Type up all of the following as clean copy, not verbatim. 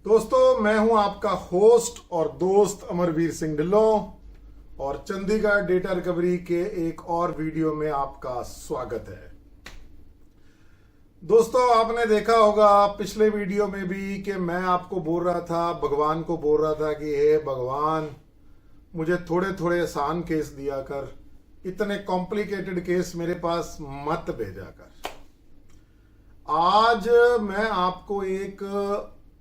दोस्तों, मैं हूं आपका होस्ट और दोस्त अमरवीर सिंह ढिल्लों और चंडीगढ़ डेटा रिकवरी के एक और वीडियो में आपका स्वागत है। दोस्तों, आपने देखा होगा पिछले वीडियो में भी कि मैं आपको बोल रहा था, भगवान को बोल रहा था कि हे भगवान, मुझे थोड़े थोड़े आसान केस दिया कर, इतने कॉम्प्लिकेटेड केस मेरे पास मत भेजा कर। आज मैं आपको एक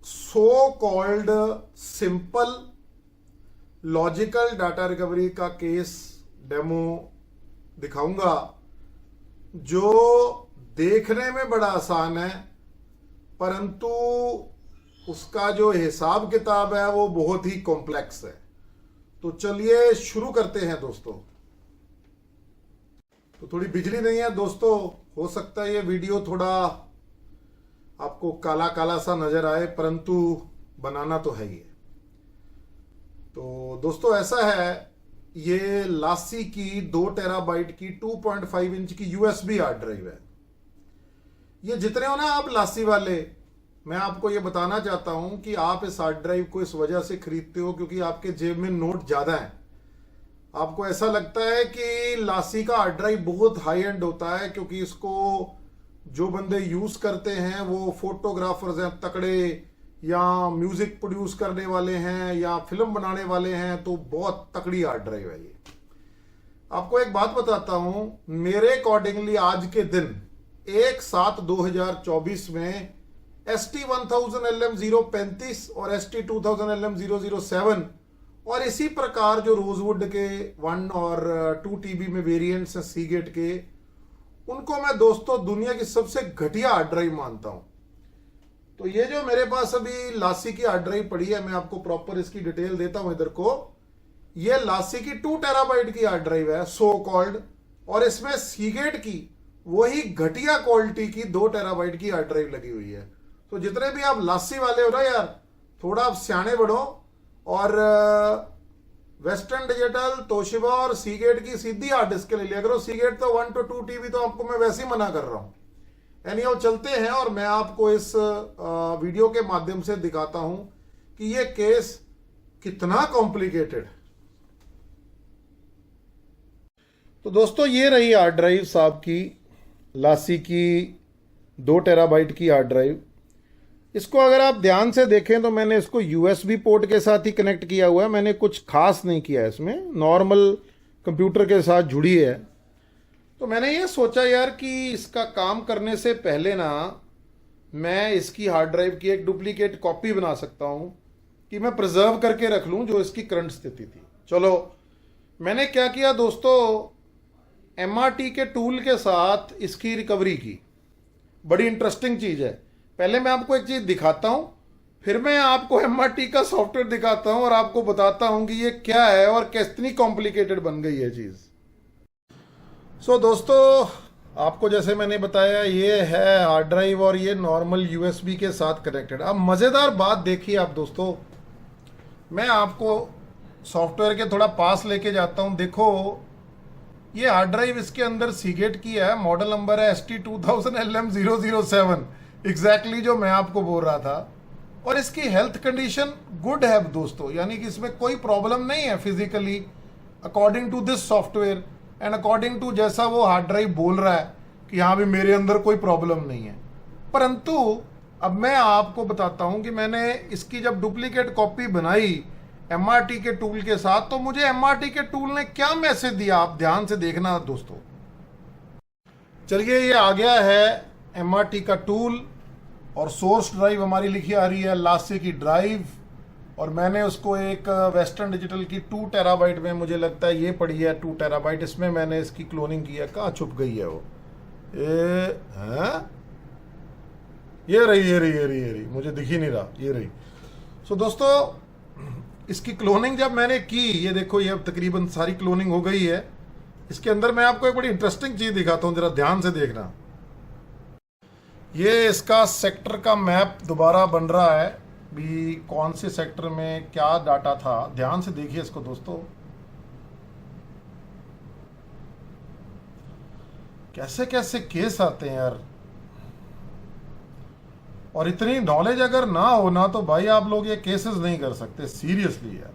so called simple logical data recovery का केस डेमो दिखाऊंगा जो देखने में बड़ा आसान है, परंतु उसका जो हिसाब किताब है वो बहुत ही कॉम्प्लेक्स है। तो चलिए शुरू करते हैं दोस्तों। तो थोड़ी बिजली नहीं है दोस्तों, हो सकता है ये वीडियो थोड़ा आपको काला काला सा नजर आए, परंतु बनाना तो है ही। तो दोस्तों ऐसा है, ये लासी की 2 टेराबाइट की 2.5 इंच की यूएसबी हार्ड ड्राइव है। ये जितने हो ना आप लासी वाले, मैं आपको ये बताना चाहता हूं कि आप इस हार्ड ड्राइव को इस वजह से खरीदते हो क्योंकि आपके जेब में नोट ज्यादा है। आपको ऐसा लगता है कि लासी का हार्ड ड्राइव बहुत हाई एंड होता है क्योंकि इसको जो बंदे यूज करते हैं वो फोटोग्राफर्स हैं तकड़े, या म्यूजिक प्रोड्यूस करने वाले हैं, या फिल्म बनाने वाले हैं, तो बहुत तकड़ी हार्ड ड्राइव है ये। आपको एक बात बताता हूं, मेरे अकॉर्डिंगली आज के दिन 1/7/2024 में ST1000LM035 और ST2000LM007 और इसी प्रकार जो रोजवुड के 1 और 2 TB में वेरिएंट्स हैं सीगेट के, उनको मैं दोस्तों दुनिया की सबसे घटिया हार्ड ड्राइव मानता हूं। तो ये जो मेरे पास अभी लासी की हार्ड ड्राइव पड़ी है, मैं आपको प्रॉपर इसकी डिटेल देता हूं इधर को। ये लासी की 2 टेराबाइट की हार्ड ड्राइव है सो कॉल्ड, और इसमें सीगेट की वही घटिया क्वालिटी की 2 टेराबाइट की हार्ड ड्राइव लगी हुई है। तो जितने भी आप लासी वाले हो ना यार, थोड़ा आप सियाने बढ़ो और वेस्टर्न डिजिटल, तोशिबा और सीगेट की सीधी हार्ड डिस्क ले लिया करो। सीगेट तो 1 to 2 TB तो आपको मैं वैसे ही मना कर रहा हूं। एनीहाउ चलते हैं और मैं आपको इस वीडियो के माध्यम से दिखाता हूं कि ये केस कितना कॉम्प्लिकेटेड। तो दोस्तों ये रही हार्ड ड्राइव साहब की, लासी की 2 टेराबाइट की हार्ड ड्राइव। इसको अगर आप ध्यान से देखें तो मैंने इसको यूएसबी पोर्ट के साथ ही कनेक्ट किया हुआ है। मैंने कुछ खास नहीं किया है, इसमें नॉर्मल कंप्यूटर के साथ जुड़ी है। तो मैंने ये सोचा यार कि इसका काम करने से पहले ना मैं इसकी हार्ड ड्राइव की एक डुप्लीकेट कॉपी बना सकता हूँ कि मैं प्रिजर्व करके रख लूँ जो इसकी करंट स्थिति थी। चलो मैंने क्या किया दोस्तों, MRT के टूल के साथ इसकी रिकवरी की। बड़ी इंटरेस्टिंग चीज़ है। पहले मैं आपको एक चीज़ दिखाता हूँ, फिर मैं आपको MRT का सॉफ्टवेयर दिखाता हूँ और आपको बताता हूँ कि ये क्या है और कितनी कॉम्प्लिकेटेड बन गई है चीज़। सो दोस्तों, आपको जैसे मैंने बताया, ये है हार्ड ड्राइव और ये नॉर्मल USB के साथ कनेक्टेड। अब मज़ेदार बात देखिए आप दोस्तों, मैं आपको सॉफ्टवेयर के थोड़ा पास लेके जाता हूँ। देखो ये हार्ड ड्राइव इसके अंदर सीगेट की है, मॉडल नंबर है ST2000LM007, एग्जैक्टली जो मैं आपको बोल रहा था। और इसकी हेल्थ कंडीशन गुड है दोस्तों, यानी कि इसमें कोई प्रॉब्लम नहीं है physically, according to this software and according to जैसा वो हार्ड ड्राइव बोल रहा है कि हाँ भी मेरे अंदर कोई प्रॉब्लम नहीं है। परंतु अब मैं आपको बताता हूं कि मैंने इसकी जब डुप्लीकेट कॉपी बनाई MRT के टूल के साथ, तो मुझे MRT के टूल ने क्या मैसेज दिया, आप ध्यान से देखना दोस्तों। चलिए ये आ गया है MRT का टूल और सोर्स ड्राइव हमारी लिखी आ रही है लासी की ड्राइव, और मैंने उसको एक वेस्टर्न डिजिटल की 2 टेराबाइट में, मुझे लगता है ये पड़ी है 2 टेराबाइट, इसमें मैंने इसकी क्लोनिंग की है। कहाँ छुप गई है वो? ये रही, मुझे दिख ही नहीं रहा, ये रही। सो दोस्तों, इसकी क्लोनिंग जब मैंने की, ये देखो ये अब तकरीबन सारी क्लोनिंग हो गई है। इसके अंदर मैं आपको एक बड़ी इंटरेस्टिंग चीज दिखाता हूं, जरा ध्यान से देखना। ये इसका सेक्टर का मैप दोबारा बन रहा है, भी कौन से सेक्टर में क्या डाटा था, ध्यान से देखिए इसको दोस्तों। कैसे कैसे केस आते हैं यार, और इतनी नॉलेज अगर ना हो ना, तो भाई आप लोग ये केसेस नहीं कर सकते, सीरियसली यार।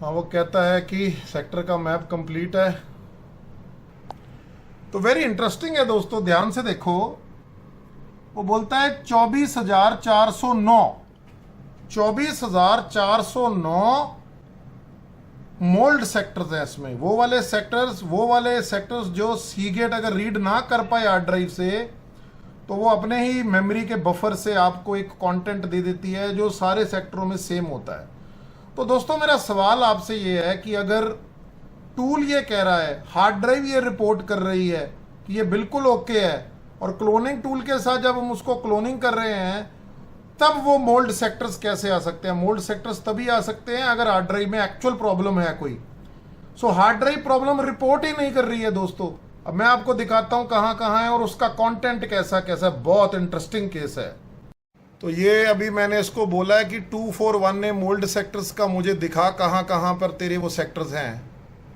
हाँ, वो कहता है कि सेक्टर का मैप कंप्लीट है। तो वेरी इंटरेस्टिंग है दोस्तों, ध्यान से देखो। वो बोलता है 24,409 24,409 मोल्ड सेक्टर्स हैं इसमें। वो वाले सेक्टर्स जो सीगेट अगर रीड ना कर पाए हार्ड ड्राइव से, तो वो अपने ही मेमोरी के बफर से आपको एक कंटेंट दे देती है जो सारे सेक्टरों में सेम होता है। तो दोस्तों, मेरा सवाल आपसे ये है कि अगर टूल ये कह रहा है, हार्ड ड्राइव ये रिपोर्ट कर रही है कि ये बिल्कुल ओके है, और क्लोनिंग टूल के साथ जब हम उसको क्लोनिंग कर रहे हैं, तब वो मोल्ड सेक्टर्स कैसे आ सकते हैं? मोल्ड सेक्टर्स तभी आ सकते हैं अगर हार्ड ड्राइव में एक्चुअल प्रॉब्लम है कोई। So hard drive problem report ही नहीं कर रही है दोस्तों। अब मैं आपको दिखाता हूं कहां कहां है और उसका कंटेंट कैसा कैसा। बहुत इंटरेस्टिंग केस है। तो ये अभी मैंने इसको बोला है कि 241 ने मोल्ड सेक्टर्स का मुझे दिखा कहां कहां पर तेरे वो सेक्टर्स हैं।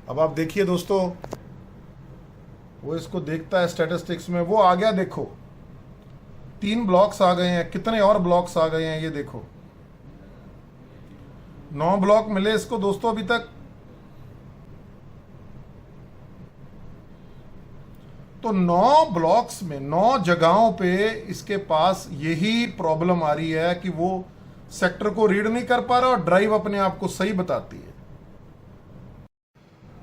अब आप देखिए दोस्तों, वो इसको देखता है स्टैटिस्टिक्स में, वो आ गया। देखो 3 ब्लॉक्स आ गए हैं, कितने और ब्लॉक्स आ गए हैं ये देखो। 9 ब्लॉक मिले इसको दोस्तों अभी तक। तो 9 ब्लॉक्स में 9 जगहों पे इसके पास यही प्रॉब्लम आ रही है कि वो सेक्टर को रीड नहीं कर पा रहा और ड्राइव अपने आप को सही बताती है।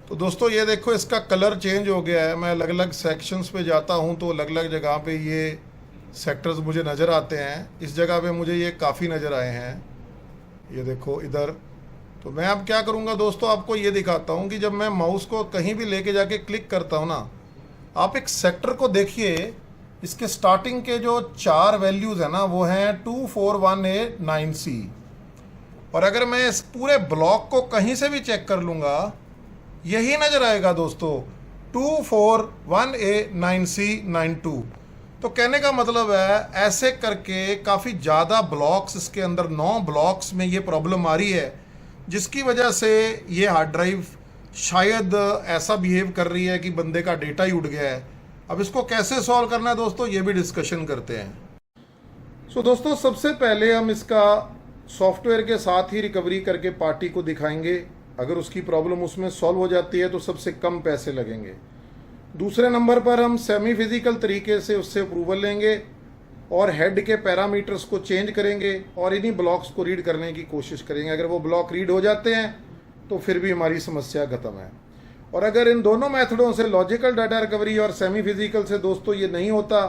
तो दोस्तों ये देखो, इसका कलर चेंज हो गया है। मैं अलग अलग सेक्शंस पे जाता हूं तो अलग अलग जगह पे ये सेक्टर्स मुझे नज़र आते हैं। इस जगह पे मुझे ये काफ़ी नज़र आए हैं, ये देखो इधर। तो मैं अब क्या करूंगा दोस्तों, आपको ये दिखाता हूं कि जब मैं माउस को कहीं भी लेके जाके क्लिक करता हूं ना, आप एक सेक्टर को देखिए, इसके स्टार्टिंग के जो 4 वैल्यूज़ है ना, वो हैं 241A9C। और अगर मैं इस पूरे ब्लॉक को कहीं से भी चेक कर लूँगा, यही नज़र आएगा दोस्तों, 241A9C92। तो कहने का मतलब है, ऐसे करके काफ़ी ज़्यादा ब्लॉक्स, इसके अंदर 9 ब्लॉक्स में ये प्रॉब्लम आ रही है, जिसकी वजह से ये हार्ड ड्राइव शायद ऐसा बिहेव कर रही है कि बंदे का डेटा ही उड़ गया है। अब इसको कैसे सॉल्व करना है दोस्तों, ये भी डिस्कशन करते हैं। सो दोस्तों, सबसे पहले हम इसका सॉफ्टवेयर के साथ ही रिकवरी करके पार्टी को दिखाएंगे। अगर उसकी प्रॉब्लम उसमें सॉल्व हो जाती है तो सबसे कम पैसे लगेंगे। दूसरे नंबर पर हम सेमी फिजिकल तरीके से उससे अप्रूवल लेंगे और हेड के पैरामीटर्स को चेंज करेंगे और इन्हीं ब्लॉक्स को रीड करने की कोशिश करेंगे। अगर वो ब्लॉक रीड हो जाते हैं तो फिर भी हमारी समस्या खत्म है। और अगर इन दोनों मेथडों से, लॉजिकल डाटा रिकवरी और सेमी फिजिकल से दोस्तों, ये नहीं होता,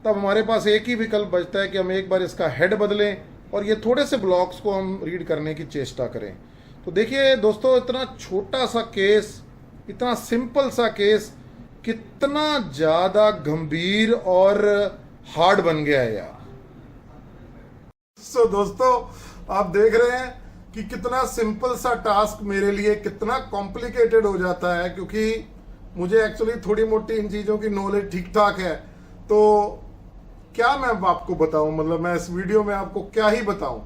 तब हमारे पास एक ही विकल्प बचता है कि हम एक बार इसका हेड बदलें और ये थोड़े से ब्लॉक्स को हम रीड करने की चेष्टा करें। तो देखिए दोस्तों, इतना छोटा सा केस, इतना सिंपल सा केस, कितना ज़्यादा गंभीर और हार्ड बन गया है यार। सो दोस्तों, आप देख रहे हैं कि कितना सिंपल सा टास्क मेरे लिए कितना कॉम्प्लिकेटेड हो जाता है, क्योंकि मुझे एक्चुअली थोड़ी मोटी इन चीज़ों की नॉलेज ठीक ठाक है। तो क्या मैं आपको बताऊं, मतलब मैं इस वीडियो में आपको क्या ही बताऊं।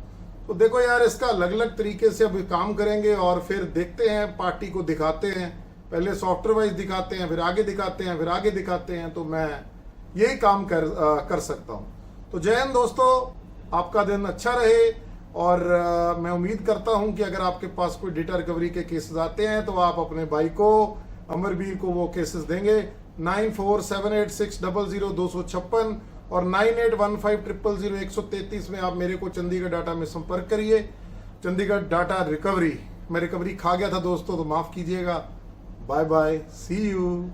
तो देखो यार, इसका अलग अलग तरीके से अभी काम करेंगे और फिर देखते हैं, पार्टी को दिखाते हैं। पहले सॉफ्टवेयर वाइज दिखाते हैं, फिर आगे दिखाते हैं, फिर आगे दिखाते हैं। तो मैं यही काम कर सकता हूं। तो जय हिंद दोस्तों, आपका दिन अच्छा रहे। और मैं उम्मीद करता हूं कि अगर आपके पास कोई डेटा रिकवरी के केसेस आते हैं तो आप अपने भाई को, अमरवीर को वो केसेस देंगे। 9478600256 और 9815000133 में आप मेरे को चंडीगढ़ डाटा में संपर्क करिए। चंडीगढ़ डाटा रिकवरी, मैं रिकवरी खा गया था दोस्तों, तो माफ कीजिएगा। Bye bye, see you.